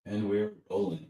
And we're rolling.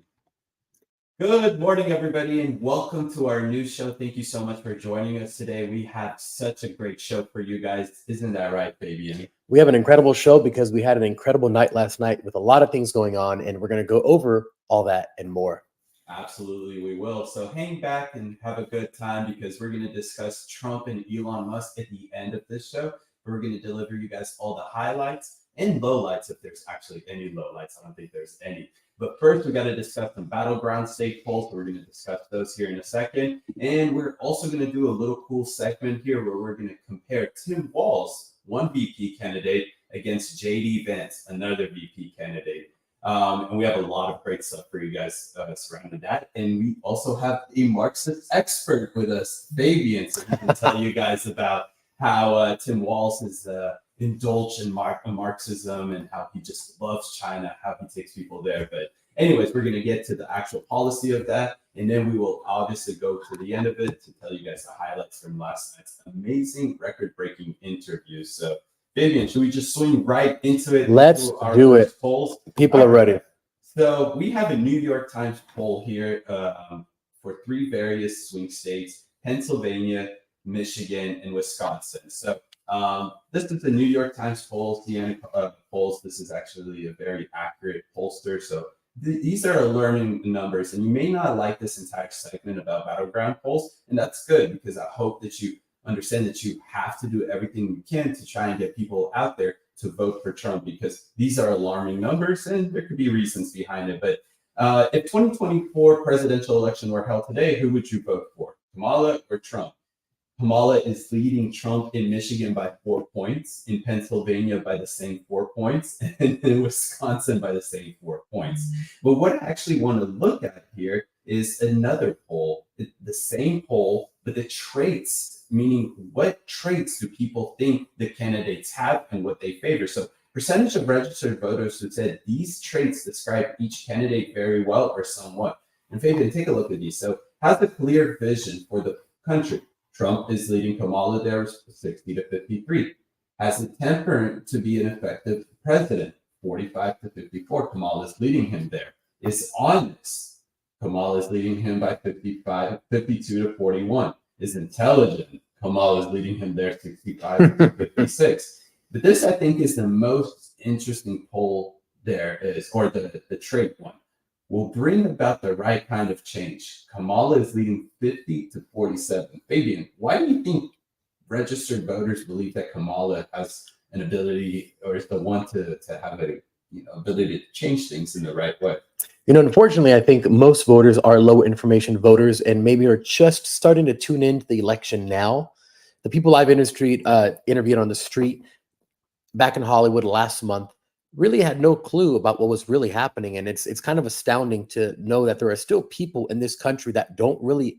Good morning, everybody, and welcome to our new show. Thank you so much for joining us today. We have such a great show for you guys. Isn't that right, Fabian? We have an incredible show because we had an incredible night last night with a lot of things going on, and we're going to go over all that and more. Absolutely, we will. So hang back and have a good time because we're going to discuss Trump and Elon Musk at the end of this show. We're going to deliver you guys all the highlights and lowlights, if there's actually any lowlights. I don't think there's any. But first, we got to discuss some battleground state polls. So we're going to discuss those here in a second. And we're also going to do a little cool segment here where we're going to compare Tim Walz, one VP candidate, against JD Vance, another VP candidate. And we have a lot of great stuff for you guys surrounding that. And we also have a Marxist expert with us, Fabian, so he can tell you guys about how Tim Walz is indulged in Marxism and how he just loves China, how he takes people there. But anyways, we're going to get to the actual policy of that. And then we will obviously go to the end of it to tell you guys the highlights from last night's amazing record-breaking interview. So Fabian, should we just swing right into it? Let's do it. Polls? People are ready. So we have a New York Times poll here for three various swing states: Pennsylvania, Michigan, and Wisconsin. So this is the New York Times poll, CNN polls. This is actually a very accurate pollster. So these are learning numbers, and you may not like this entire segment about battleground polls, and that's good because I hope that you understand that you have to do everything you can to try and get people out there to vote for Trump, because these are alarming numbers and there could be reasons behind it. But if 2024 presidential election were held today, who would you vote for, Kamala or Trump? Kamala is leading Trump in Michigan by 4 points, in Pennsylvania by the same 4 points, and in Wisconsin by the same 4 points. But what I actually want to look at here is another poll, the same poll, but the traits, meaning what traits do people think the candidates have and what they favor. So percentage of registered voters who said these traits describe each candidate very well or somewhat. And Fabian, take a look at these. So has a clear vision for the country. Trump is leading Kamala there 60 to 53. Has the temper to be an effective president, 45 to 54. Kamala is leading him there. Is honest. Kamala is leading him by 52 to 41. Is intelligent. Kamala is leading him there 65 to 56. But this, I think, is the most interesting poll there is, or the trait one. Will bring about the right kind of change. Kamala is leading 50 to 47. Fabian, why do you think registered voters believe that Kamala has an ability, or is the one to have a ability to change things in the right way? Unfortunately, I think most voters are low information voters and maybe are just starting to tune into the election now. The people I've interviewed on the street back in Hollywood last month really had no clue about what was really happening. And it's kind of astounding to know that there are still people in this country that don't really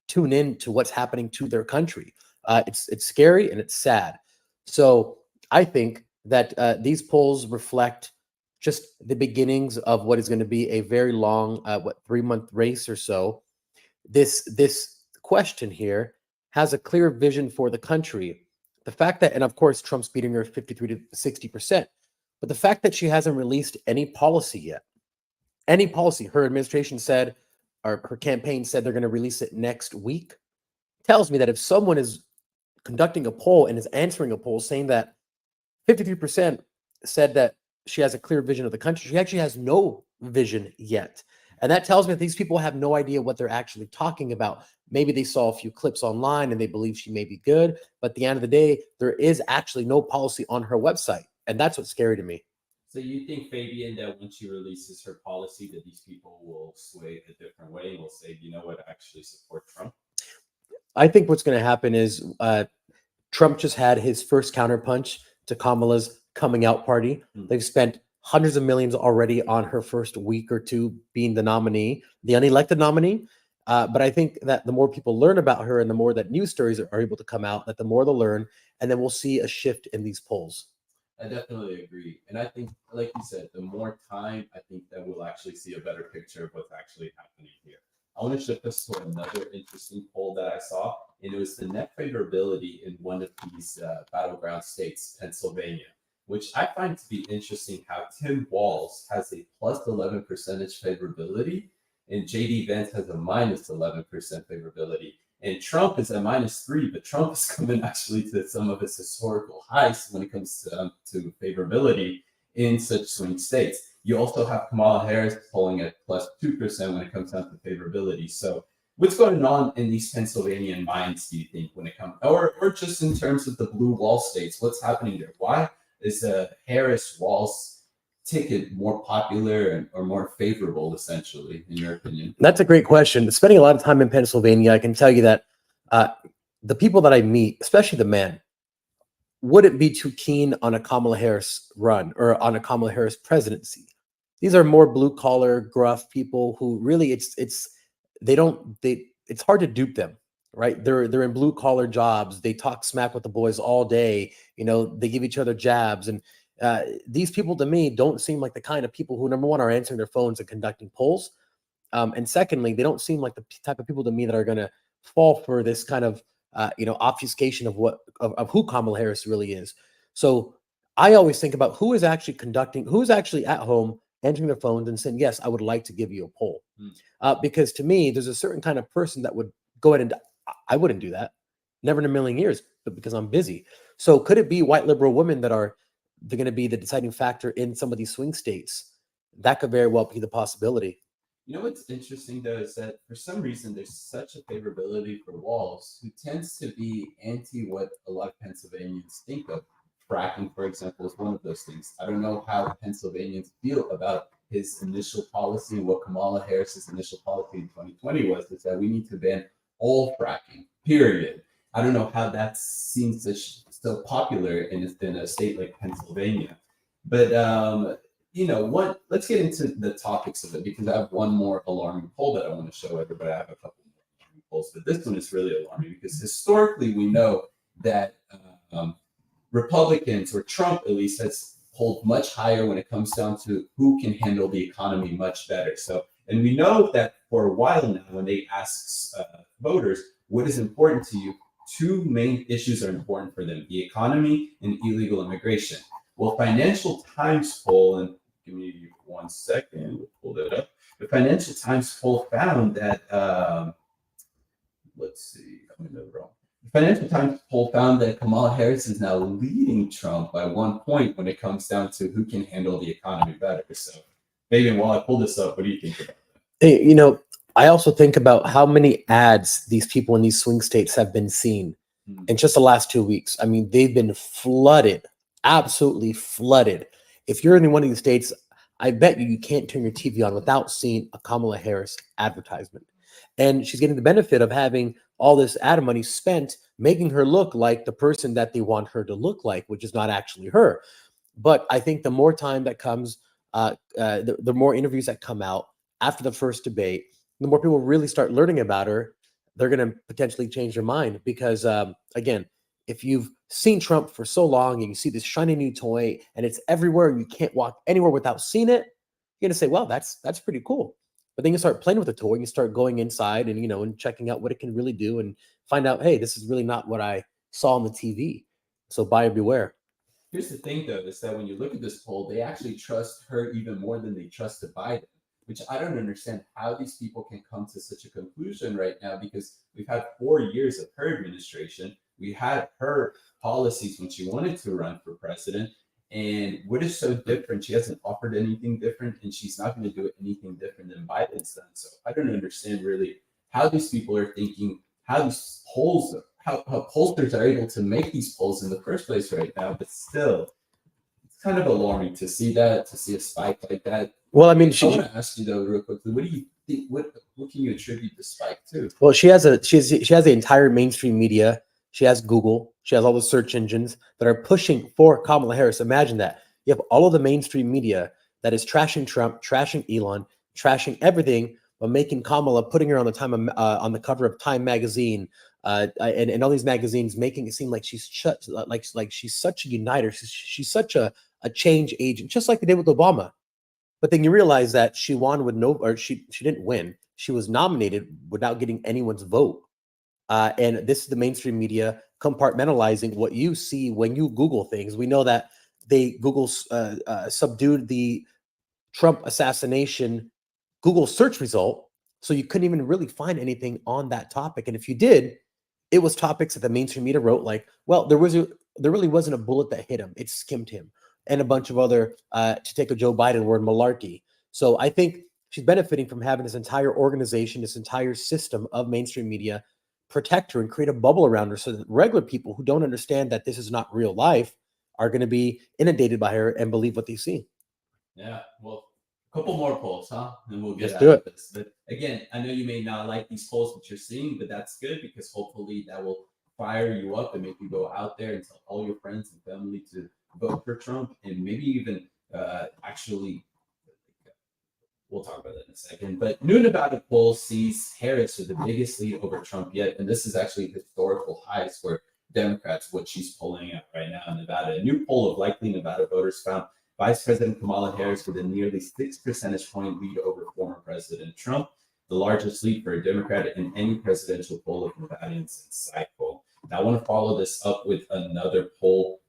tune in to what's happening to their country. It's scary and it's sad. So I think that these polls reflect just the beginnings of what is going to be a very long, 3-month race or so. This question here has a clear vision for the country. The fact that, and of course, Trump's beating her 53 to 60%, but the fact that she hasn't released any policy yet, any policy, her administration said, or her campaign said they're going to release it next week, tells me that if someone is conducting a poll and is answering a poll saying that 53% said that she has a clear vision of the country, she actually has no vision yet. And that tells me that these people have no idea what they're actually talking about. Maybe they saw a few clips online and they believe she may be good, but at the end of the day, there is actually no policy on her website. And that's what's scary to me. So you think, Fabian, that when she releases her policy, that these people will sway a different way and will say, you know what, I actually support Trump? I think what's going to happen is Trump just had his first counterpunch to Kamala's coming out party. They've spent hundreds of millions already on her first week or two being the nominee, the unelected nominee. But I think that the more people learn about her and the more that news stories are able to come out, that the more they'll learn, and then we'll see a shift in these polls. I definitely agree. And I think, like you said, the more time, I think that we'll actually see a better picture of what's actually happening here. I want to shift us to another interesting poll that I saw, and it was the net favorability in one of these battleground states, Pennsylvania. which I find to be interesting how Tim Walz has a plus 11% favorability and JD Vance has a minus 11% favorability. And Trump is at -3, but Trump is coming actually to some of his historical highs when it comes to favorability in such swing states. You also have Kamala Harris polling at +2% when it comes down to favorability. So what's going on in these Pennsylvania minds, do you think, when it comes, or just in terms of the blue wall states, what's happening there? Why is Harris Walz ticket more popular or more favorable, essentially, in your opinion? That's a great question. Spending a lot of time in Pennsylvania, I can tell you that the people that I meet, especially the men, wouldn't be too keen on a Kamala Harris run or on a Kamala Harris presidency. These are more blue collar, gruff people who really it's hard to dupe them, right? They're in blue collar jobs. They talk smack with the boys all day. You know, they give each other jabs, and these people to me don't seem like the kind of people who, number one, are answering their phones and conducting polls, and secondly, they don't seem like the type of people to me that are going to fall for this kind of obfuscation of who Kamala Harris really is. So I always think about who's actually at home answering their phones and saying, yes, I would like to give you a poll. Because to me, there's a certain kind of person that would go ahead and I wouldn't do that, never in a million years, but because I'm busy. So could it be white liberal women they're going to be the deciding factor in some of these swing states? That could very well be the possibility. You know what's interesting, though, is that for some reason there's such a favorability for Walz, who tends to be anti what a lot of Pennsylvanians think of. Fracking, for example, is one of those things. I don't know how Pennsylvanians feel about his initial policy and what Kamala Harris's initial policy in 2020 was, is that we need to ban all fracking, period. I don't know how that seems so popular in a state like Pennsylvania. But let's get into the topics of it, because I have one more alarming poll that I want to show everybody. I have a couple more alarming polls, but this one is really alarming because historically we know that Republicans, or Trump at least, has polled much higher when it comes down to who can handle the economy much better. So, and we know that for a while now, when they ask voters, what is important to you, two main issues are important for them: the economy and illegal immigration. Well, Financial Times poll, and give me 1 second, we'll pull that up. The Financial Times poll found that, let's see, I'm in the wrong. The Financial Times poll found that Kamala Harris is now leading Trump by 1 point when it comes down to who can handle the economy better. So, Fabian, while I pull this up, what do you think about that? Hey, I also think about how many ads these people in these swing states have been seen in just the last 2 weeks. I mean, they've been flooded, absolutely flooded. If you're in one of these states, I bet you can't turn your TV on without seeing a Kamala Harris advertisement. And she's getting the benefit of having all this ad money spent, making her look like the person that they want her to look like, which is not actually her. But I think the more time that comes, the more interviews that come out after the first debate, the more people really start learning about her, they're going to potentially change their mind. Because, again, if you've seen Trump for so long and you see this shiny new toy and it's everywhere and you can't walk anywhere without seeing it, you're going to say, well, that's pretty cool. But then you start playing with the toy and you start going inside and, and checking out what it can really do and find out, hey, this is really not what I saw on the TV. So buyer beware. Here's the thing, though, is that when you look at this poll, they actually trust her even more than they trusted Biden, which I don't understand how these people can come to such a conclusion right now, because we've had 4 years of her administration. We had her policies when she wanted to run for president. And what is so different? She hasn't offered anything different, and she's not going to do anything different than Biden's done. So I don't understand really how these people are thinking, how these polls, how pollsters are able to make these polls in the first place right now. But still, it's kind of alarming to see that, to see a spike like that. Well, I mean, I want to ask you though, real quickly, what do you think? What can you attribute the spike to? Well, she has the entire mainstream media. She has Google. She has all the search engines that are pushing for Kamala Harris. Imagine that. You have all of the mainstream media that is trashing Trump, trashing Elon, trashing everything, but making Kamala, putting her on the cover of Time magazine, and all these magazines, making it seem like she's she's such a uniter. She's such a change agent, just like they did with Obama. But then you realize that she won with she didn't win. She was nominated without getting anyone's vote. And this is the mainstream media compartmentalizing what you see when you Google things. We know that Google subdued the Trump assassination Google search result, so you couldn't even really find anything on that topic. And if you did, it was topics that the mainstream media wrote like, well, there really wasn't a bullet that hit him; it skimmed him, and a bunch of other, to take a Joe Biden word, malarkey. So I think she's benefiting from having this entire organization, this entire system of mainstream media protect her and create a bubble around her, so that regular people who don't understand that this is not real life are going to be inundated by her and believe what they see. Yeah, well, a couple more polls, huh? And we'll get Let's out do of it. this. But again, I know you may not like these polls that you're seeing, but that's good because hopefully that will fire you up and make you go out there and tell all your friends and family to vote for Trump, and maybe even actually, we'll talk about that in a second. But New Nevada poll sees Harris with the biggest lead over Trump yet, and this is actually historical highs for Democrats, what she's polling at right now in Nevada. A new poll of likely Nevada voters found Vice President Kamala Harris with a nearly 6 percentage point lead over former President Trump, the largest lead for a Democrat in any presidential poll of Nevadans in cycle. Now, I want to follow this up with another poll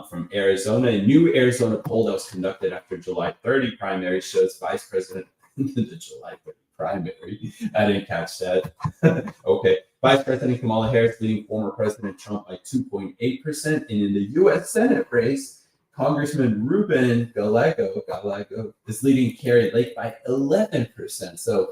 from Arizona. A new Arizona poll that was conducted after July 30 primary shows Vice President, the July 30 primary, I didn't catch that. Okay. Vice President Kamala Harris leading former President Trump by 2.8%. And in the U.S. Senate race, Congressman Ruben Gallego is leading Carrie Lake by 11%. So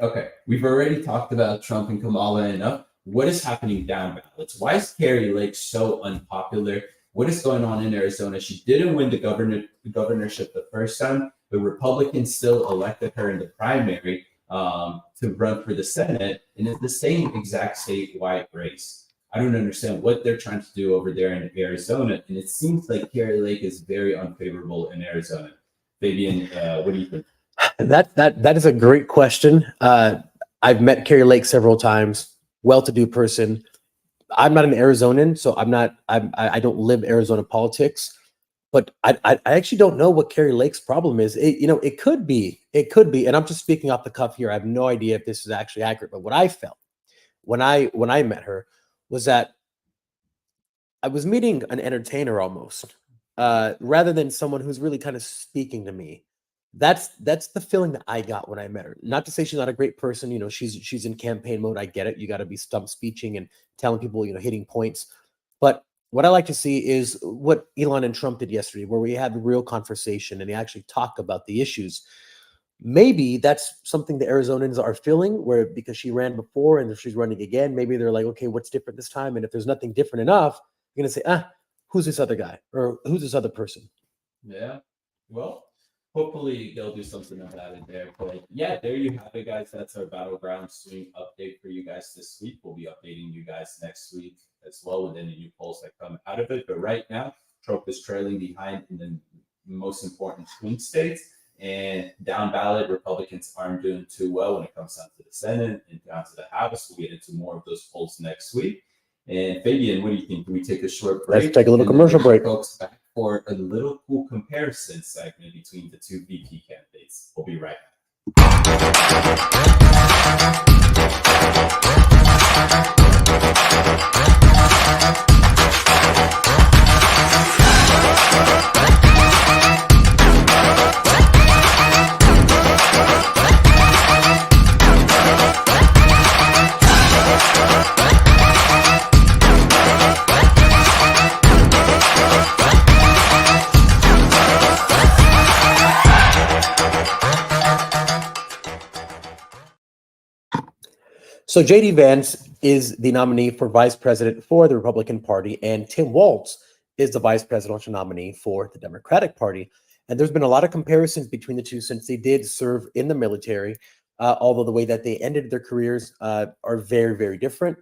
okay, we've already talked about Trump and Kamala enough. What is happening down ballots? Why is Carrie Lake so unpopular? What is going on in Arizona? She didn't win the governorship the first time. The Republicans still elected her in the primary to run for the Senate, and it's the same exact statewide race. I don't understand what they're trying to do over there in Arizona, and it seems like Carrie Lake is very unfavorable in Arizona. Fabian, what do you think? That is a great question. I've met Carrie Lake several times. Well-to-do person. I'm not an Arizonan, so I don't live Arizona politics, but I actually don't know what Carrie Lake's problem is. It could be, and I'm just speaking off the cuff here. I have no idea if this is actually accurate, but what I felt when I met her was that I was meeting an entertainer almost, rather than someone who's really kind of speaking to me. That's the feeling that I got when I met her. Not to say she's not a great person. She's in campaign mode. I get it. You got to be stump speeching and telling people, hitting points. But what I like to see is what Elon and Trump did yesterday, where we had a real conversation and they actually talk about the issues. Maybe that's something the Arizonans are feeling, where because she ran before and if she's running again, maybe they're like, okay, what's different this time? And if there's nothing different enough, you're going to say, who's this other guy or who's this other person? Yeah. Well, hopefully they'll do something about it there. But yeah, there you have it, guys. That's our Battleground Swing update for you guys this week. We'll be updating you guys next week as well with any new polls that come out of it. But right now, Trump is trailing behind in the most important swing states. And down ballot, Republicans aren't doing too well when it comes down to the Senate and down to the House. We'll get into more of those polls next week. And Fabian, what do you think? Can we take a short break? Let's take a little commercial break. Folks, back for a little cool comparison segment between the two VP candidates. We'll be right So J.D. Vance is the nominee for vice president for the Republican Party, and Tim Walz is the vice presidential nominee for the Democratic Party. And there's been a lot of comparisons between the two since they did serve in the military, although the way that they ended their careers are very, very different.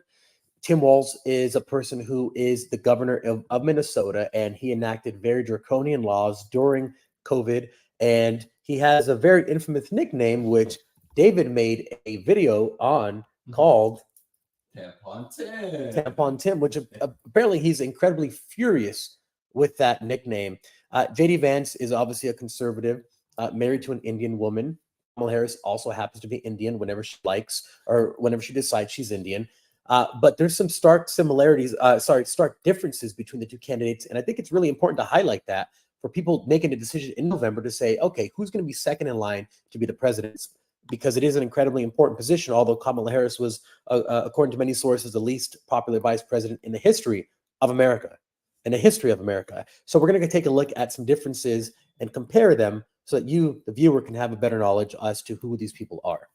Tim Walz is a person who is the governor of Minnesota, and he enacted very draconian laws during COVID. And he has a very infamous nickname, which David made a video on called Tampon Tim, which apparently he's incredibly furious with that nickname. J.D. Vance is obviously a conservative, married to an Indian woman. Kamala Harris also happens to be Indian whenever she likes or whenever she decides she's Indian. But there's some stark similarities, stark differences between the two candidates. And I think it's really important to highlight that for people making a decision in November to say, okay, who's going to be second in line to be the president? Because it is an incredibly important position, although Kamala Harris was, according to many sources, the least popular vice president in the history of America. So we're going to take a look at some differences and compare them so that you, the viewer, can have a better knowledge as to who these people are.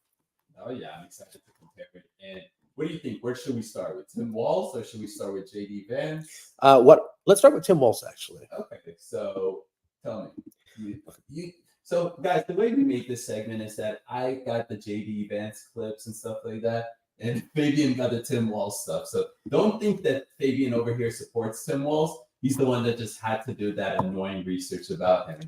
Oh, yeah, I'm excited to compare it. And what do you think? Where should we start with? Tim Walz or should we start with JD Vance? Let's start with Tim Walz, actually. Okay, so tell me. So, guys, the way we make this segment is that I got the JD Vance clips and stuff like that, and Fabian got the Tim Walz stuff. So don't think that Fabian over here supports Tim Walz. He's the one that just had to do that annoying research about him.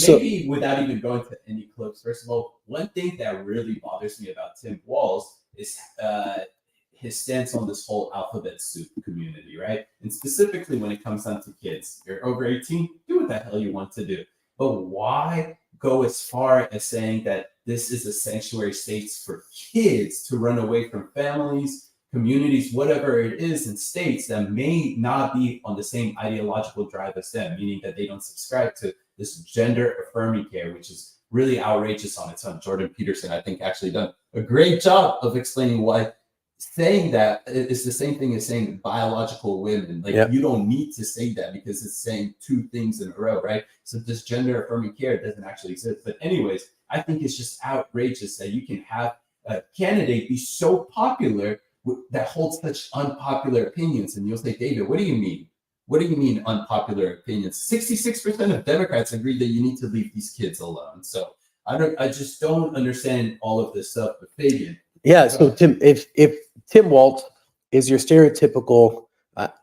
Maybe without even going to any clips, first of all, one thing that really bothers me about Tim Walz is his stance on this whole alphabet soup community, right? And specifically when it comes down to kids. You're over 18, do what the hell you want to do. But why go as far as saying that this is a sanctuary state for kids to run away from families, communities, whatever it is, in states that may not be on the same ideological drive as them, meaning that they don't subscribe to this gender affirming care, which is really outrageous on its own. Jordan Peterson, I think, actually done a great job of explaining why saying that is the same thing as saying biological women. Like, you don't need to say that because it's saying two things in a row, right? So this gender affirming care doesn't actually exist. But anyways, I think it's just outrageous that you can have a candidate be so popular that holds such unpopular opinions. And you'll say, David, what do you mean? What do you mean unpopular opinions? 66% of Democrats agree that you need to leave these kids alone. So I just don't understand all of this stuff with Fabian. Yeah, so Tim, if Tim Walz is your stereotypical,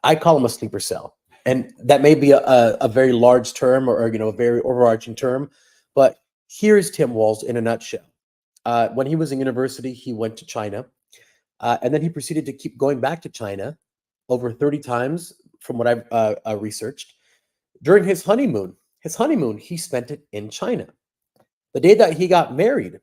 I call him a sleeper cell, and that may be a very large term or a very overarching term, but here's Tim Walz in a nutshell. When he was in university, he went to China, and then he proceeded to keep going back to China over 30 times, from what I've researched. During his honeymoon, he spent it in China. The day that he got married,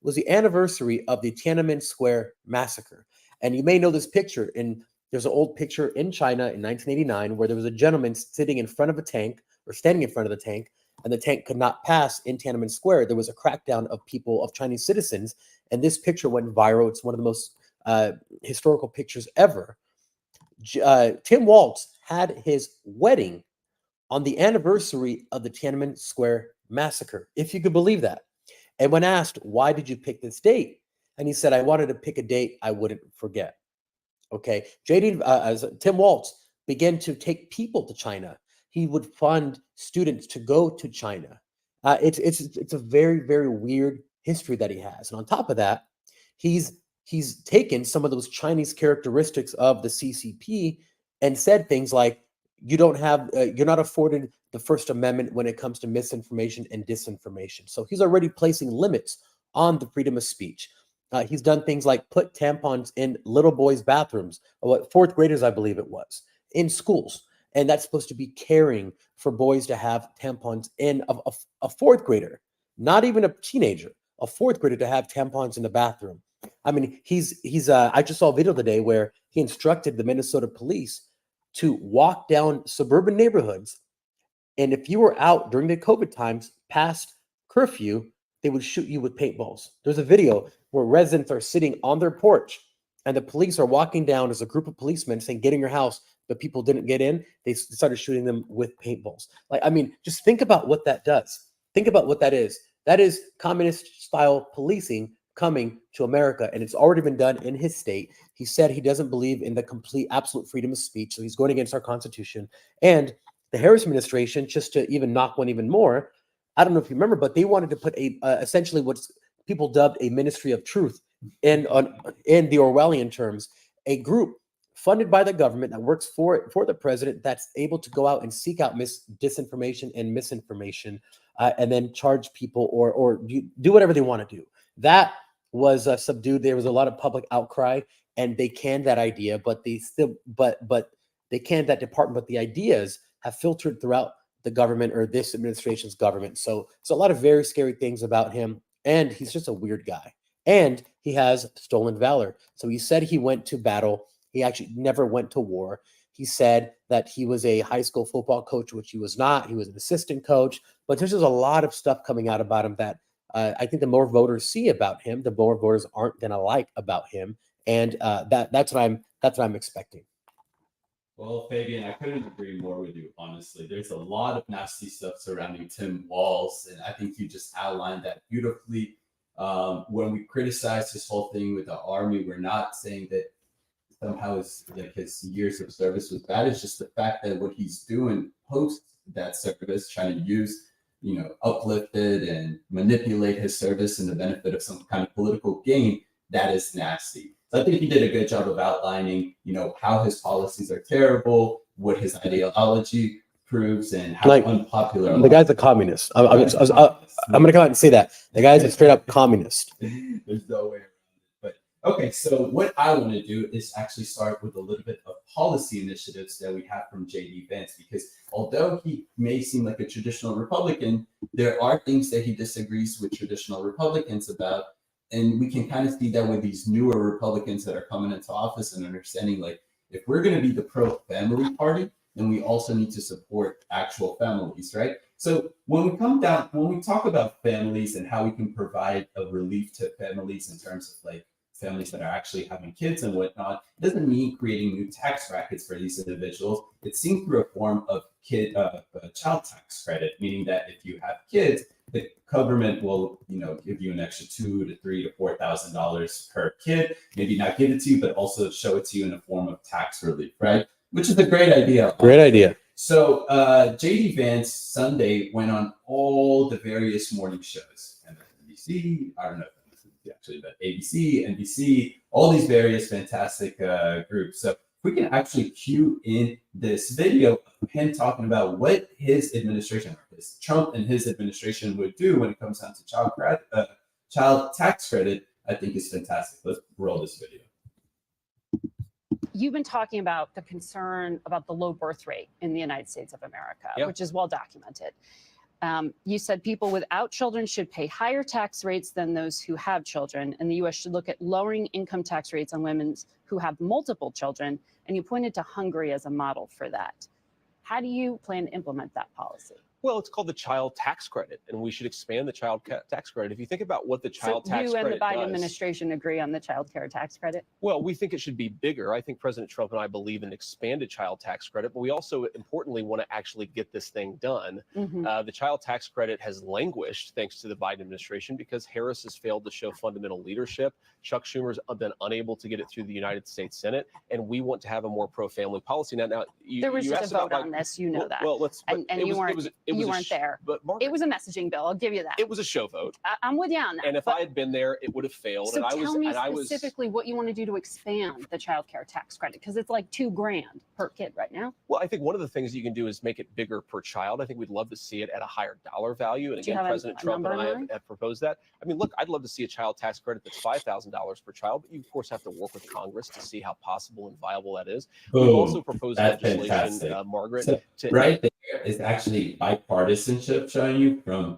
was the anniversary of the Tiananmen Square massacre. And you may know this picture. There's an old picture in China in 1989 where there was a gentleman sitting in front of a tank, or standing in front of the tank, and the tank could not pass in Tiananmen Square. There was a crackdown of Chinese citizens, and this picture went viral. It's one of the most historical pictures ever. Tim Walz had his wedding on the anniversary of the Tiananmen Square massacre, if you could believe that. And when asked, why did you pick this date? And he said, I wanted to pick a date I wouldn't forget. Okay. Tim Walz began to take people to China. He would fund students to go to China. It's a very, very weird history that he has. And on top of that, he's taken some of those Chinese characteristics of the CCP and said things like, you're not afforded the First Amendment when it comes to misinformation and disinformation. So he's already placing limits on the freedom of speech. He's done things like put tampons in little boys' bathrooms, fourth graders, I believe it was, in schools. And that's supposed to be caring for boys to have tampons in a fourth grader, not even a teenager, a fourth grader to have tampons in the bathroom. I mean, I just saw a video today where he instructed the Minnesota police to walk down suburban neighborhoods. And if you were out during the COVID times past curfew, they would shoot you with paintballs. There's a video where residents are sitting on their porch and the police are walking down as a group of policemen saying, get in your house, but people didn't get in. They started shooting them with paintballs. Just think about what that does. Think about what that is. That is communist style policing coming to America, and it's already been done in his state. He said he doesn't believe in the complete, absolute freedom of speech, so he's going against our Constitution. And the Harris administration, just to even knock one even more, I don't know if you remember, but they wanted to put essentially what's people dubbed a Ministry of Truth, in the Orwellian terms, a group funded by the government that works for the president that's able to go out and seek out disinformation and misinformation, and then charge people or do whatever they want to do. That was subdued. There was a lot of public outcry, and they canned that idea, but they canned that department. But the ideas have filtered throughout the government, or this administration's government. So a lot of very scary things about him, and he's just a weird guy. And he has stolen valor. So he said he went to battle. He actually never went to war. He said that he was a high school football coach, which he was not. He was an assistant coach. But there's just a lot of stuff coming out about him that I think the more voters see about him, the more voters aren't going to like about him. And that's what I'm expecting. Well, Fabian, I couldn't agree more with you, honestly. There's a lot of nasty stuff surrounding Tim Walz, and I think you just outlined that beautifully. When we criticize this whole thing with the Army, we're not saying that somehow his years of service was bad. It's just the fact that what he's doing post that service, trying to use, uplift it and manipulate his service in the benefit of some kind of political gain, that is nasty. So I think he did a good job of outlining, how his policies are terrible, what his ideology proves, and how unpopular. The guy's a communist. I'm going to come out and say that. The guy's a straight up communist. There's no way around it. But okay, so what I want to do is actually start with a little bit of policy initiatives that we have from J.D. Vance, because although he may seem like a traditional Republican, there are things that he disagrees with traditional Republicans about. And we can kind of see that with these newer Republicans that are coming into office and understanding, like, if we're going to be the pro-family party, then we also need to support actual families, right? So when we talk about families and how we can provide a relief to families in terms of like families that are actually having kids and whatnot, it doesn't mean creating new tax brackets for these individuals. It's seen through a form of child tax credit, meaning that if you have kids, the government will, give you an extra $2,000 to $3,000 to $4,000 per kid. Maybe not give it to you, but also show it to you in the form of tax relief, right? Which is a great idea. Great idea. So J.D. Vance Sunday went on all the various morning shows, MSNBC, I don't know if it's actually, but ABC, NBC, all these various fantastic groups. So we can actually cue in this video of him talking about what his administration, Trump and his administration would do when it comes down to child tax credit. I think is fantastic. Let's roll this video. You've been talking about the concern about the low birth rate in the United States of America, which is well documented. You said people without children should pay higher tax rates than those who have children, and the U.S. should look at lowering income tax rates on women who have multiple children, and you pointed to Hungary as a model for that. How do you plan to implement that policy? Well, it's called the child tax credit, and we should expand the child tax credit. If you think about what the child tax credit you and the Biden does, administration agree on the child care tax credit? Well, we think it should be bigger. I think President Trump and I believe in expanded child tax credit, but we also importantly want to actually get this thing done. The child tax credit has languished thanks to the Biden administration because Harris has failed to show fundamental leadership. Chuck Schumer's been unable to get it through the United States Senate, and we want to have a more pro-family policy. Now, there was just a vote on this, that. Well, you weren't there. But Margaret, it was a messaging bill. I'll give you that. It was a show vote. I'm with you on that. And if I had been there, it would have failed. So tell me specifically what you want to do to expand the child care tax credit, because it's like $2,000 per kid right now. Well, I think one of the things you can do is make it bigger per child. I think we'd love to see it at a higher dollar value. And again, President Trump and I have proposed that. I mean, look, I'd love to see a child tax credit that's $5,000 per child, but you of course have to work with Congress to see how possible and viable that is. We've also proposed legislation, Margaret. So right there is actually bipartisanship showing you from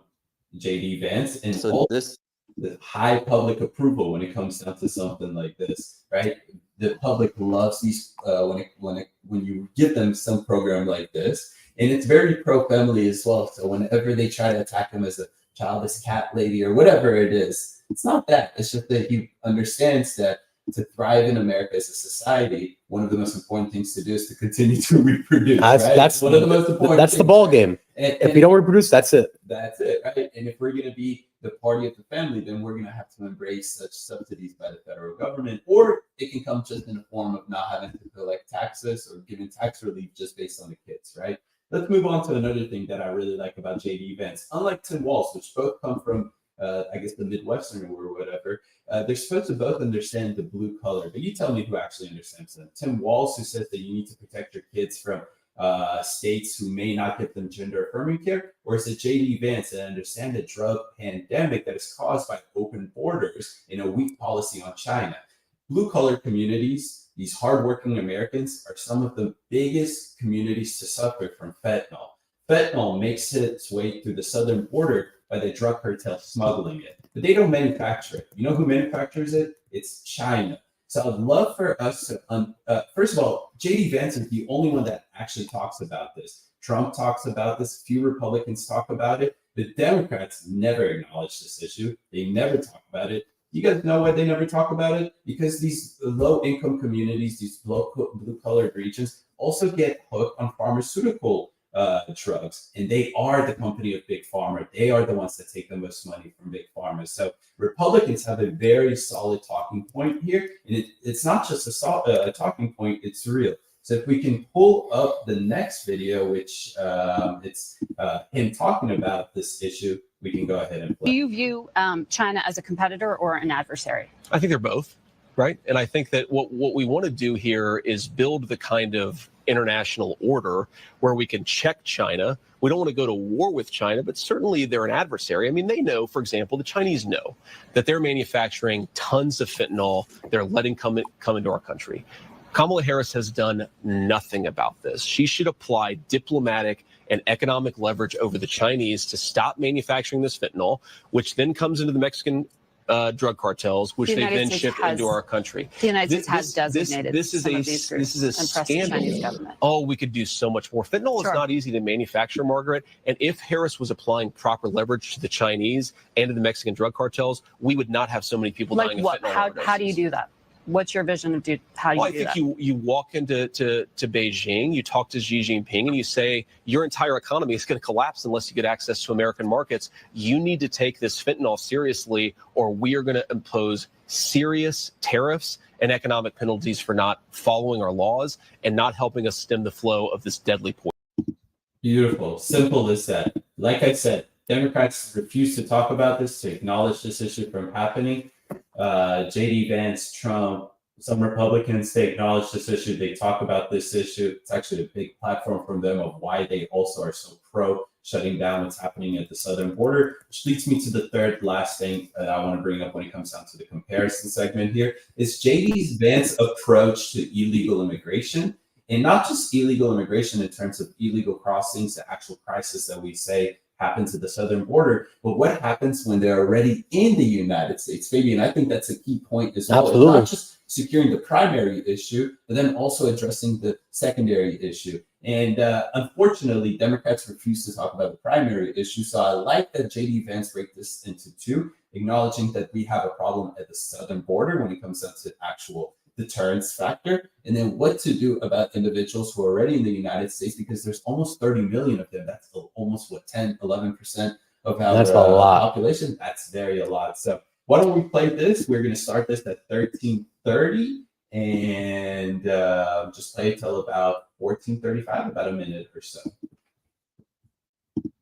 J.D. Vance, and so the high public approval when it comes down to something like this, right? The public loves these when you give them some program like this, and it's very pro-family as well. So whenever they try to attack him as a childless cat lady or whatever it is, it's not that. It's just that he understands that to thrive in America as a society, one of the most important things to do is to continue to reproduce. That's one of the most important. That's the ball game. And if you don't reproduce, that's it. That's it, right? And if we're going to be the party of the family, then we're going to have to embrace such subsidies by the federal government, or it can come just in the form of not having to collect taxes or giving tax relief just based on the kids, right? Let's move on to another thing that I really like about J.D. Vance. Unlike Tim Walz, which both come from I guess the Midwestern or whatever, they're supposed to both understand the blue color. But you tell me who actually understands them. Tim Walz, who says that you need to protect your kids from states who may not give them gender affirming care, or is it J.D. Vance that understand the drug pandemic that is caused by open borders and a weak policy on China? Blue collar communities, these hardworking Americans, are some of the biggest communities to suffer from fentanyl. Fentanyl makes its way through the southern border by the drug cartel smuggling it. But they don't manufacture it. You know who manufactures it? It's China. So I'd love for us to, first of all, J.D. Vance is the only one that actually talks about this. Trump talks about this. Few Republicans talk about it. The Democrats never acknowledge this issue. They never talk about it. You guys know why they never talk about it? Because these low-income communities, these blue-colored regions, also get hooked on pharmaceutical drugs, and they are the company of Big Pharma. They are the ones that take the most money from Big Pharma. So Republicans have a very solid talking point here, and it's not just a talking point, it's real. So if we can pull up the next video, which it's him talking about this issue, we can go ahead and play. Do you view China as a competitor or an adversary? I think they're both, right? And I think that what we want to do here is build the kind of international order where we can check China. We don't want to go to war with China, but certainly they're an adversary. I mean, they know, for example, the Chinese know that they're manufacturing tons of fentanyl. They're letting come into our country. Kamala Harris has done nothing about this. She should apply diplomatic and economic leverage over the Chinese to stop manufacturing this fentanyl, which then comes into the Mexican drug cartels, which they then ship into our country. The United States has designated this is a scandal. Oh, we could do so much more. Fentanyl is not easy to manufacture, Margaret. And if Harris was applying proper leverage to the Chinese and to the Mexican drug cartels, we would not have so many people dying of fentanyl. How do you do that? What's your vision of how you do that? I think you walk into Beijing, you talk to Xi Jinping, and you say your entire economy is going to collapse unless you get access to American markets. You need to take this fentanyl seriously, or we are going to impose serious tariffs and economic penalties for not following our laws and not helping us stem the flow of this deadly poison. Beautiful. Simple as that. Like I said, Democrats refuse to talk about this, to acknowledge this issue from happening. J.D. Vance, Trump, some Republicans, they acknowledge this issue. They talk about this issue. It's actually a big platform from them of why they also are so pro shutting down what's happening at the southern border, which leads me to the third last thing that I want to bring up when it comes down to the comparison segment here is J.D. Vance's approach to illegal immigration, and not just illegal immigration in terms of illegal crossings, the actual crisis that we say happens at the southern border, but what happens when they're already in the United States? Fabian, I think that's a key point as well. Absolutely. It's not just securing the primary issue, but then also addressing the secondary issue. And unfortunately, Democrats refuse to talk about the primary issue. So I like that J.D. Vance break this into two, acknowledging that we have a problem at the southern border when it comes down to actual deterrence factor, and then what to do about individuals who are already in the United States, because there's almost 30 million of them. That's almost 11% of our population. That's a lot. So why don't we play this? We're going to start this at 13:30 and just play it till about 14:35, about a minute or so.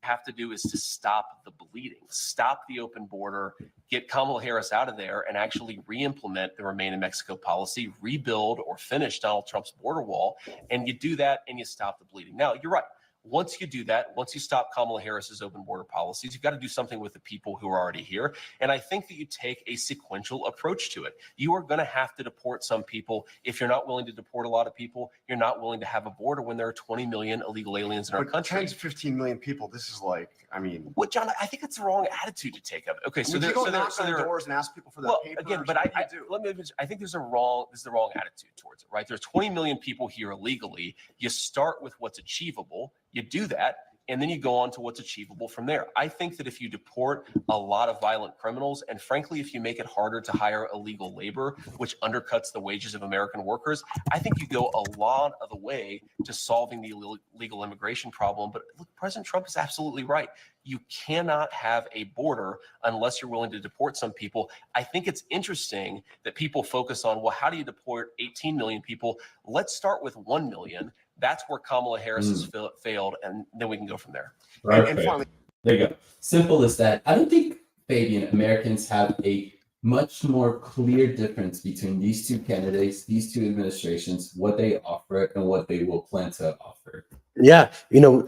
Have to do is to stop the bleeding, stop the open border, get Kamala Harris out of there, and actually re-implement the Remain in Mexico policy, rebuild or finish Donald Trump's border wall. And you do that and you stop the bleeding. Now, you're right. Once you do that, once you stop Kamala Harris's open border policies, you've got to do something with the people who are already here. And I think that you take a sequential approach to it. You are going to have to deport some people. If you're not willing to deport a lot of people, you're not willing to have a border when there are 20 million illegal aliens in our country. 10 to 15 million people. This is like, I mean, what, John? I think it's the wrong attitude to take of it. Okay, so you go knock on doors and ask people for that paper. Again, but I think this is the wrong attitude towards it, right? There's 20 million people here illegally. You start with what's achievable. You do that, and then you go on to what's achievable from there. I think that if you deport a lot of violent criminals, and frankly, if you make it harder to hire illegal labor, which undercuts the wages of American workers, I think you go a lot of the way to solving the illegal immigration problem. But look, President Trump is absolutely right. You cannot have a border unless you're willing to deport some people. I think it's interesting that people focus on, well, how do you deport 18 million people? Let's start with 1 million. That's where Kamala Harris has failed, and then we can go from there. Right. And finally, there you go. Simple as that. I don't think, Fabian, Americans have a much more clear difference between these two candidates, these two administrations, what they offer and what they will plan to offer. Yeah.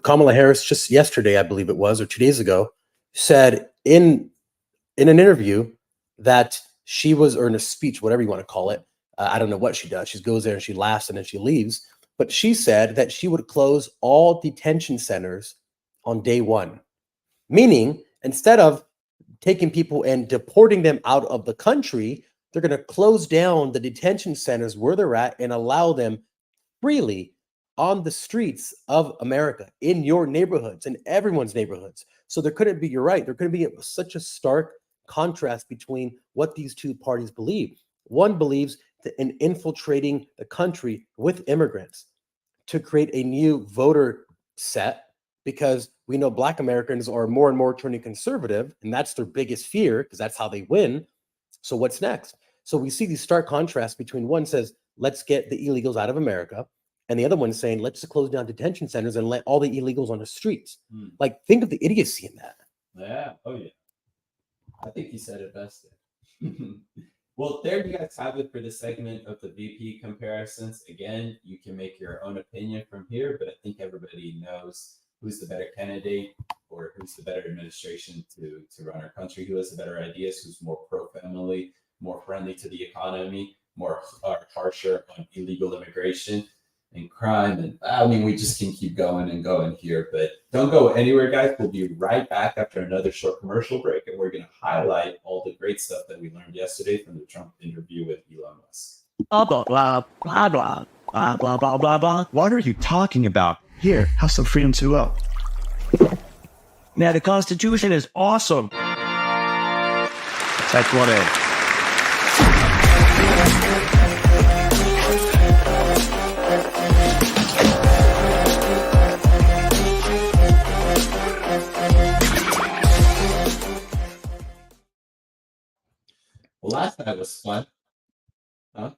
Kamala Harris just yesterday, I believe it was, or 2 days ago, said in an interview that she was, or in a speech, whatever you want to call it, I don't know what she does. She goes there and she laughs and then she leaves. But she said that she would close all detention centers on day one, meaning Instead of taking people and deporting them out of the country, they're going to close down the detention centers where they're at and allow them freely on the streets of America, in your neighborhoods, in everyone's neighborhoods. So there couldn't be, you're right, there couldn't be such a stark contrast between what these two parties believe. One believes that in infiltrating the country with immigrants to create a new voter set, because we know Black Americans are more and more turning conservative, and that's their biggest fear because that's how they win. So what's next? So we see these stark contrasts between one says, let's get the illegals out of America, and the other one saying, let's just close down detention centers and let all the illegals on the streets. Like, think of the idiocy in that. Yeah. Oh, yeah. I think you said it best there. Well, there you guys have it for the segment of the VP comparisons. Again, you can make your own opinion from here, but I think everybody knows who's the better candidate or who's the better administration to run our country, who has the better ideas, who's more pro-family, more friendly to the economy, more harsher on illegal immigration and crime. And I mean, we just can keep going and going here, but don't go anywhere, guys. We'll be right back after another short commercial break, and we're going to highlight all the great stuff that we learned yesterday from the Trump interview with Elon Musk. Blah, blah, blah, blah, blah, blah, blah, blah, blah, blah. What are you talking about? Here, have some freedom to up. Now, the Constitution is awesome. That's what it is. Well, last night was fun. Huh?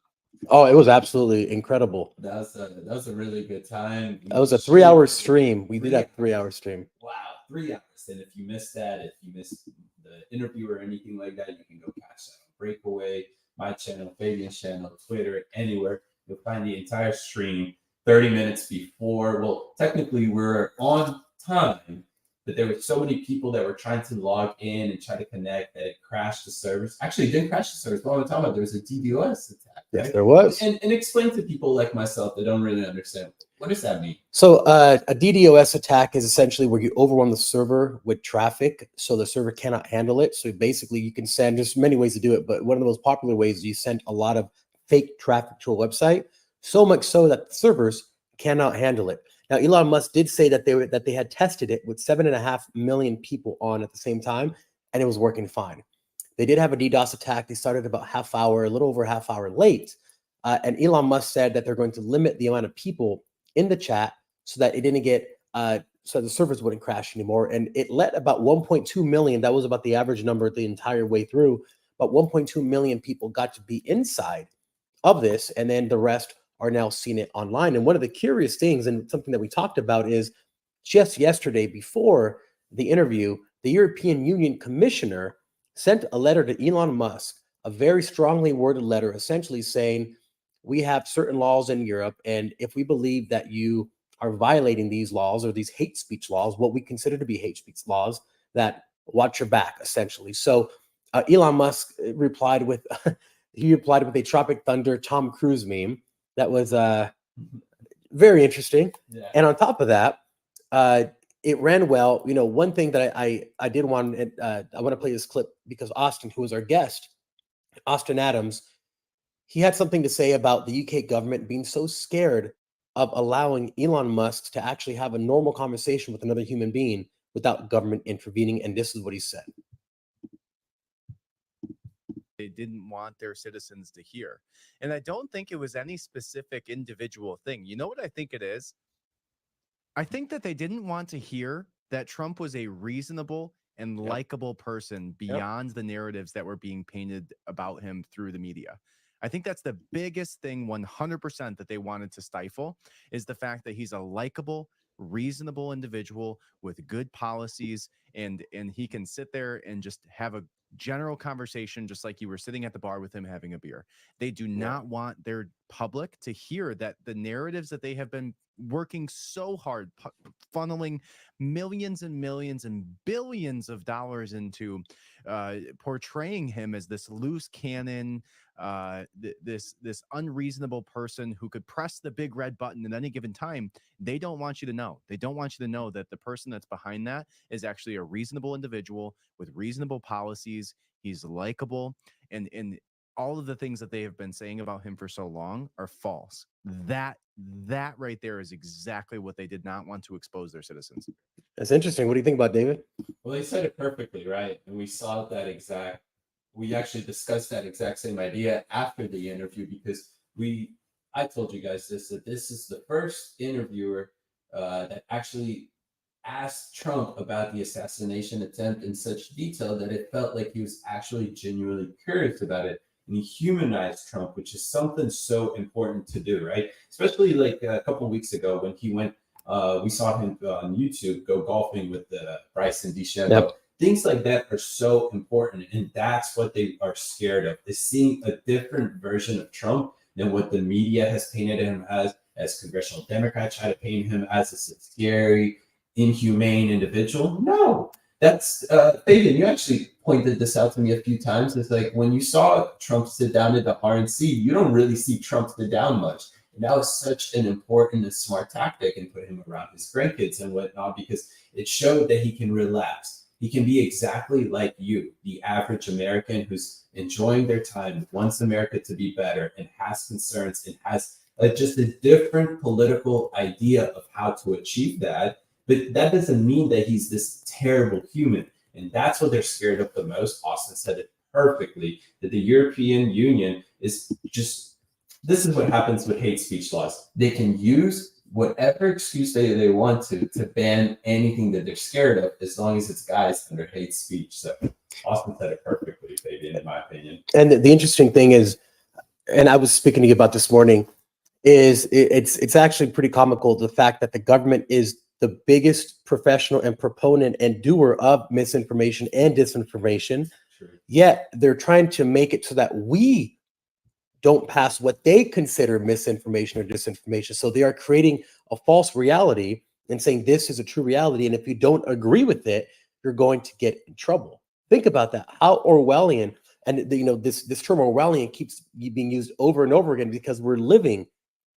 Oh, it was absolutely incredible. That was a really good time. That was a 3-hour stream. We did that 3-hour stream. Wow, 3 hours. And if you missed that, if you missed the interview or anything like that, you can go catch that on Breakaway, my channel, Fabian's channel, Twitter, anywhere. You'll find the entire stream 30 minutes before. Well, technically, we're on time, but there were so many people that were trying to log in and try to connect that it crashed the servers. Actually, it didn't crash the servers. What I'm talking about, there was a DDoS attack. Yes, there was. And explain to people like myself that don't really understand, what does that mean? So a DDoS attack is essentially where you overrun the server with traffic, so the server cannot handle it. So basically, you can send, there's many ways to do it, but one of the most popular ways is you send a lot of fake traffic to a website, so much so that the servers cannot handle it. Now, Elon Musk did say that they had tested it with 7.5 million people on at the same time, and it was working fine. They did have a DDoS attack. They started about a little over a half hour late. And Elon Musk said that they're going to limit the amount of people in the chat so that it didn't get, so the servers wouldn't crash anymore. And it let about 1.2 million, that was about the average number the entire way through, but 1.2 million people got to be inside of this. And then the rest are now seeing it online. And one of the curious things, and something that we talked about, is just yesterday before the interview, the European Union commissioner sent a letter to Elon Musk, a very strongly worded letter, essentially saying, we have certain laws in Europe, and if we believe that you are violating these laws or these hate speech laws, what we consider to be hate speech laws, that watch your back, essentially. So Elon Musk replied with, a Tropic Thunder Tom Cruise meme that was very interesting. Yeah. And on top of that, it ran well. You know, one thing that I did want, I want to play this clip because Austin, who was our guest, Austin Adams, he had something to say about the UK government being so scared of allowing Elon Musk to actually have a normal conversation with another human being without government intervening. And this is what he said. They didn't want their citizens to hear. And I don't think it was any specific individual thing. You know what I think it is? I think that they didn't want to hear that Trump was a reasonable and likable person beyond the narratives that were being painted about him through the media. I think that's the biggest thing, 100%, that they wanted to stifle, is the fact that he's a likable, reasonable individual with good policies, and he can sit there and just have a general conversation, just like you were sitting at the bar with him having a beer. They do not want their public to hear that the narratives that they have been working so hard, funneling millions and millions and billions of dollars into, portraying him as this loose cannon, this unreasonable person who could press the big red button at any given time. They don't want you to know. They don't want you to know that the person that's behind that is actually a a reasonable individual with reasonable policies. He's likable, and all of the things that they have been saying about him for so long are false. That right there is exactly what they did not want to expose their citizens. That's interesting. What do you think about David? Well, he said it perfectly, right? And we actually discussed that exact same idea after the interview because I told you guys that this is the first interviewer that actually asked Trump about the assassination attempt in such detail that it felt like he was actually genuinely curious about it. And he humanized Trump, which is something so important to do, right? Especially like a couple of weeks ago when he went, we saw him on YouTube go golfing with Bryson DeChambeau. Yep. Things like that are so important, and that's what they are scared of, is seeing a different version of Trump than what the media has painted him as congressional Democrats try to paint him as a scary, inhumane individual. No, that's Fabian, you actually pointed this out to me a few times. It's like when you saw Trump sit down at the RNC, you don't really see Trump sit down much. And that was such an important and smart tactic, and put him around his grandkids and whatnot, because it showed that he can relax. He can be exactly like you, the average American who's enjoying their time, wants America to be better, and has concerns and has just a different political idea of how to achieve that. But that doesn't mean that he's this terrible human. And that's what they're scared of the most. Austin said it perfectly, that the European Union is just, this is what happens with hate speech laws. They can use whatever excuse they want to ban anything that they're scared of, as long as it's guys under hate speech. So Austin said it perfectly, Fabian, in my opinion. And the interesting thing is, and I was speaking to you about this morning, is it's actually pretty comical, the fact that the government is the biggest professional and proponent and doer of misinformation and disinformation. Sure. Yet they're trying to make it so that we don't pass what they consider misinformation or disinformation. So they are creating a false reality and saying this is a true reality. And if you don't agree with it, you're going to get in trouble. Think about that. How Orwellian, and this term Orwellian keeps being used over and over again because we're living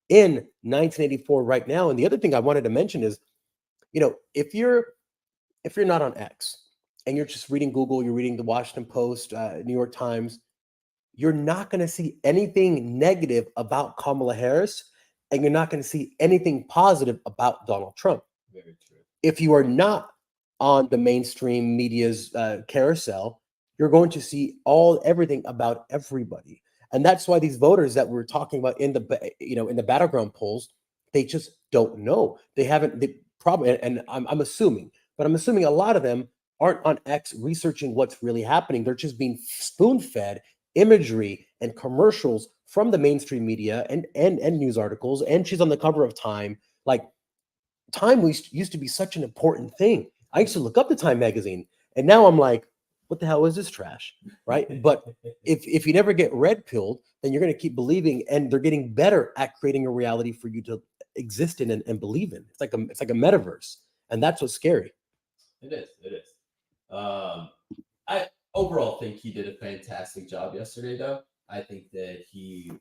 in 1984 right now. And the other thing I wanted to mention is, if you're not on X and you're just reading Google, you're reading the Washington Post, New York Times, you're not going to see anything negative about Kamala Harris, and you're not going to see anything positive about Donald Trump. Very true. If you are not on the mainstream media's carousel, you're going to see everything about everybody. And that's why these voters that we're talking about in the battleground polls, they just don't know. They haven't, and I'm assuming a lot of them aren't on X researching what's really happening. They're just being spoon-fed imagery and commercials from the mainstream media and news articles. And she's on the cover of Time. Like, Time used to be such an important thing. I used to look up the Time magazine, and now I'm like, what the hell is this trash, right? But if you never get red pilled, then you're going to keep believing, and they're getting better at creating a reality for you to exist in and believe in. It's like a metaverse, and that's what's scary. It is. I overall think he did a fantastic job yesterday, though. I think that he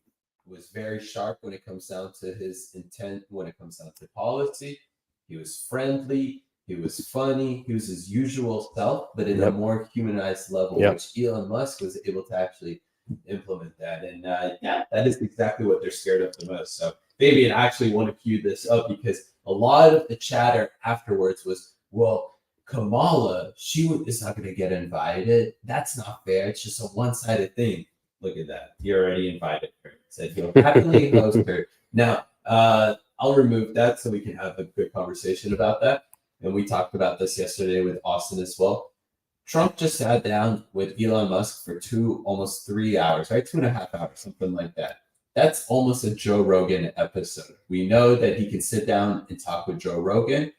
was very sharp when it comes down to his intent, when it comes down to policy. He was friendly. He was funny. He was his usual self, but in a more humanized level, which Elon Musk was able to actually implement that. And that is exactly what they're scared of the most. So Fabian, I actually want to cue this up because a lot of the chatter afterwards was, well, Kamala, is not going to get invited. That's not fair. It's just a one-sided thing. Look at that. He already invited her. Said he'll happily host her. Now, I'll remove that so we can have a good conversation about that. And we talked about this yesterday with Austin as well. Trump just sat down with Elon Musk for almost 3 hours, right? 2.5 hours, something like that. That's almost a Joe Rogan episode. We know that he can sit down and talk with Joe Rogan.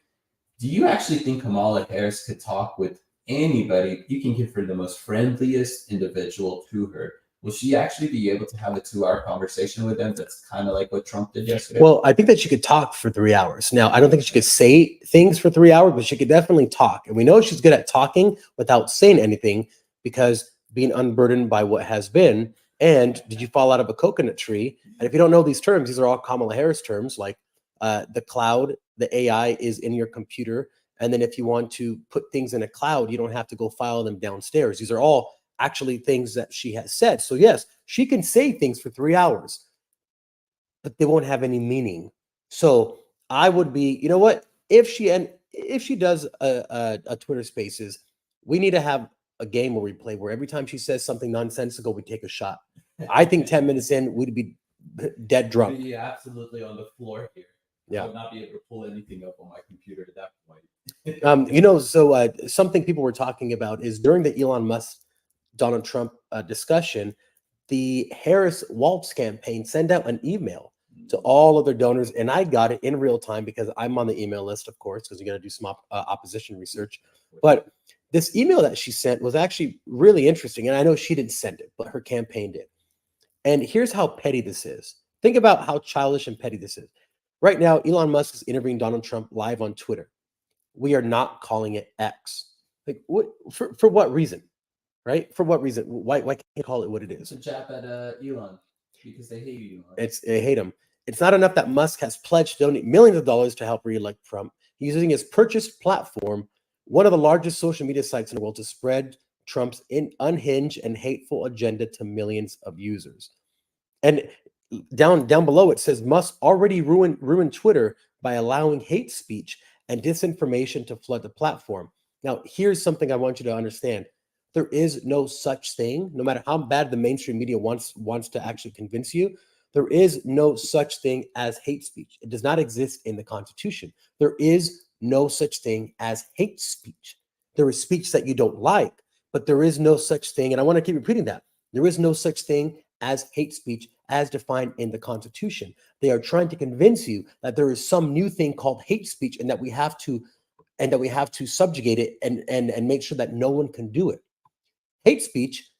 Do you actually think Kamala Harris could talk with anybody? You can give her the most friendliest individual to her. Will she actually be able to have a 2-hour conversation with them? That's kind of like what Trump did yesterday. Well, I think that she could talk for 3 hours. Now, I don't think she could say things for 3 hours, but she could definitely talk. And we know she's good at talking without saying anything because being unburdened by what has been. And did you fall out of a coconut tree? And if you don't know these terms, these are all Kamala Harris terms, like the cloud, the AI is in your computer, And then if you want to put things in a cloud, you don't have to go file them downstairs. These are all actually things that she has said. So yes, she can say things for 3 hours, but they won't have any meaning. So I would be, you know what, if she does a Twitter Spaces, we need to have a game where we play where every time she says something nonsensical, we take a shot. I think 10 minutes in, we'd be dead drunk. Be absolutely on the floor here. Yeah. I would not be able to pull anything up on my computer at that point. You know, so something people were talking about is during the Elon Musk, Donald Trump discussion, the Harris Waltz campaign sent out an email to all of their donors, and I got it in real time because I'm on the email list, of course, because you're going to do some opposition research. But this email that she sent was actually really interesting, and I know she didn't send it, but her campaign did. And here's how petty this is. Think about how childish and petty this is. Right now, Elon Musk is interviewing Donald Trump live on Twitter. We are not calling it X. Like, what, for what reason? Right? For what reason? Why can't you call it what it is? It's a jab at Elon because they hate Elon. They hate him. It's not enough that Musk has pledged to donate millions of dollars to help re-elect Trump. He's using his purchased platform, one of the largest social media sites in the world, to spread Trump's unhinged and hateful agenda to millions of users. And down below it says Musk already ruined Twitter by allowing hate speech and disinformation to flood the platform. Now, here's something I want you to understand. There is no such thing, no matter how bad the mainstream media wants to actually convince you, there is no such thing as hate speech. It does not exist in the Constitution. There is no such thing as hate speech. There is speech that you don't like, but there is no such thing, and I want to keep repeating that. There is no such thing as hate speech as defined in the Constitution. They are trying to convince you that there is some new thing called hate speech and that we have to subjugate it and make sure that no one can do it. Hate speech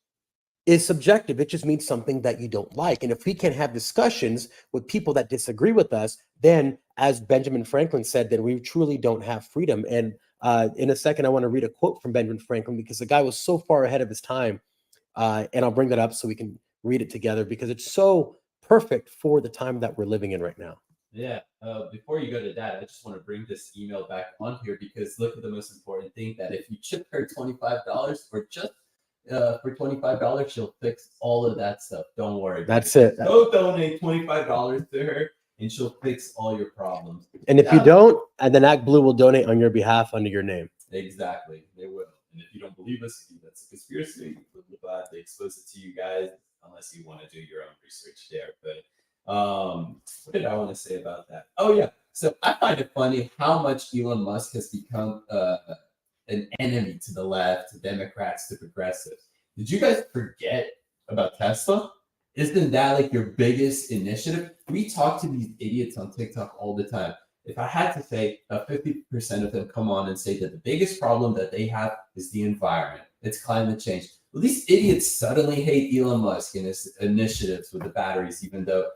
is subjective. It just means something that you don't like. And if we can have discussions with people that disagree with us, then as Benjamin Franklin said, then we truly don't have freedom. And in a second, I want to read a quote from Benjamin Franklin because the guy was so far ahead of his time. And I'll bring that up so we can read it together because it's so perfect for the time that we're living in right now. Yeah. Before you go to that, I just want to bring this email back on here because look at the most important thing, that if you chip her $25 or just for $25, she'll fix all of that stuff. Don't worry. That's it. Go donate $25 to her and she'll fix all your problems. And if you don't, and then ActBlue will donate on your behalf under your name. Exactly. They will. And if you don't believe us, that's a conspiracy. We're glad they expose it to you guys, unless you want to do your own research there. But what did I want to say about that? Oh, yeah. So I find it funny how much Elon Musk has become an enemy to the left, to Democrats, to progressives. Did you guys forget about Tesla? Isn't that like your biggest initiative? We talk to these idiots on TikTok all the time. If I had to say, 50% of them come on and say that the biggest problem that they have is the environment. It's climate change. Well, these idiots suddenly hate Elon Musk and his initiatives with the batteries, even though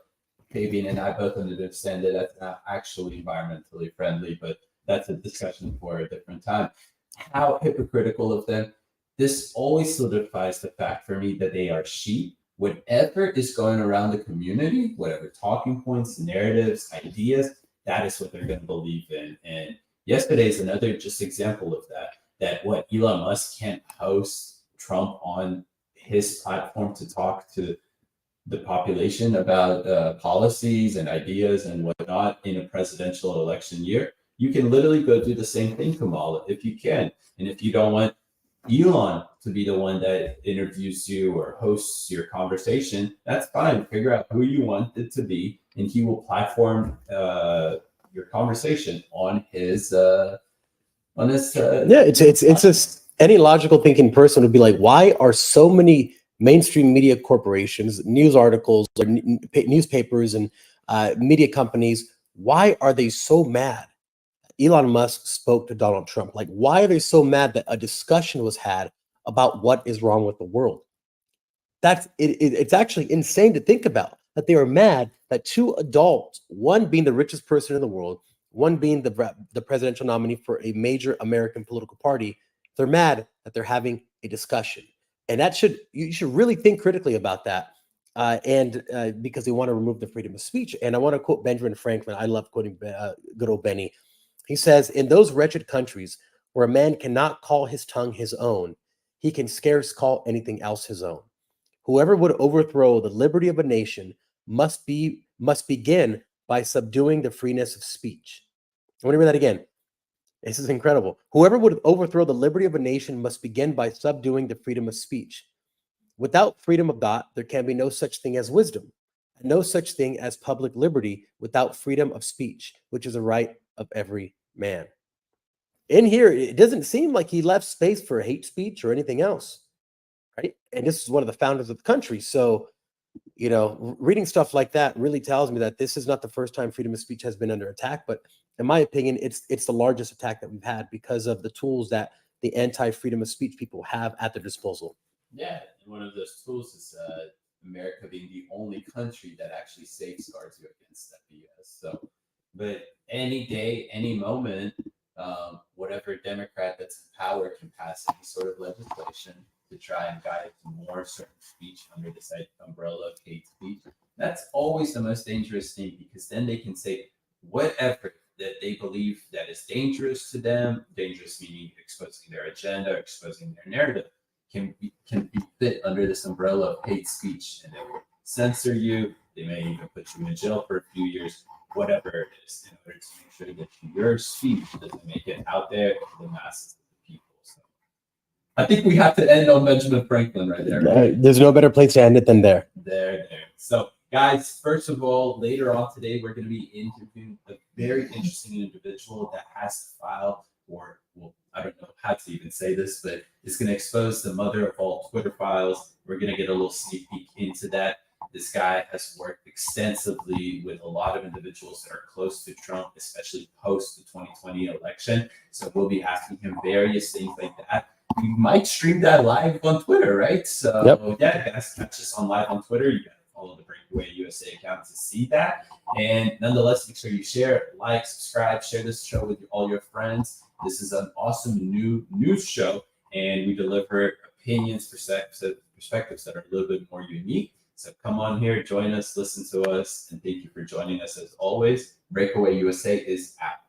Fabian and I both understand that that's not actually environmentally friendly, but that's a discussion for a different time. How hypocritical of them. This always solidifies the fact for me that they are sheep. Whatever is going around the community, whatever talking points, narratives, ideas, that is what they're going to believe in. And yesterday is another just example of that what Elon Musk can't host Trump on his platform to talk to the population about policies and ideas and whatnot in a presidential election year. You can literally go do the same thing, Kamala, if you can. And if you don't want Elon to be the one that interviews you or hosts your conversation, that's fine. Figure out who you want it to be, and he will platform your conversation on his. Yeah, it's just any logical thinking person would be like, why are so many mainstream media corporations, news articles, or newspapers, and media companies? Why are they so mad Elon Musk spoke to Donald Trump? Like, why are they so mad that a discussion was had about what is wrong with the world? That's it. It's actually insane to think about that they are mad that two adults, one being the richest person in the world, one being the presidential nominee for a major American political party, they're mad that they're having a discussion. And you should really think critically about that. Because they want to remove the freedom of speech. And I want to quote Benjamin Franklin. I love quoting good old Benny. He says, in those wretched countries where a man cannot call his tongue his own, he can scarce call anything else his own. Whoever would overthrow the liberty of a nation must begin by subduing the freeness of speech. I want to read that again. This is incredible. Whoever would overthrow the liberty of a nation must begin by subduing the freedom of speech. Without freedom of thought, there can be no such thing as wisdom, and no such thing as public liberty without freedom of speech, which is a right of every man. In here, it doesn't seem like he left space for hate speech or anything else, right? And this is one of the founders of the country. So, you know, reading stuff like that really tells me that this is not the first time freedom of speech has been under attack, but in my opinion, it's the largest attack that we've had because of the tools that the anti-freedom of speech people have at their disposal. Yeah, and one of those tools is America being the only country that actually safeguards you against that BS. So, but any day, any moment, whatever Democrat that's in power can pass any sort of legislation to try and guide more certain speech under this umbrella of hate speech. That's always the most dangerous thing, because then they can say whatever that they believe that is dangerous to them, dangerous meaning exposing their agenda, exposing their narrative, can be fit under this umbrella of hate speech, and they will censor you. They may even put you in jail for a few years, whatever it is, in order to make sure that your speech doesn't make it out there to the masses of the people. So I think we have to end on Benjamin Franklin right there. Right? There's no better place to end it than there. There. So, guys, first of all, later on today, we're going to be interviewing a very interesting individual that has to file for, well, I don't know how to even say this, but it's going to expose the mother of all Twitter files. We're going to get a little sneak peek into that. This guy has worked extensively with a lot of individuals that are close to Trump, especially post the 2020 election. So we'll be asking him various things like that. We might stream that live on Twitter, right? So yeah, guys, catch us on live on Twitter. You got to follow the Breakaway USA account to see that. And nonetheless, make sure you share, like, subscribe, share this show with all your friends. This is an awesome new news show, and we deliver opinions, perspectives that are a little bit more unique. So come on here, join us, listen to us, and thank you for joining us as always. Breakaway USA is out.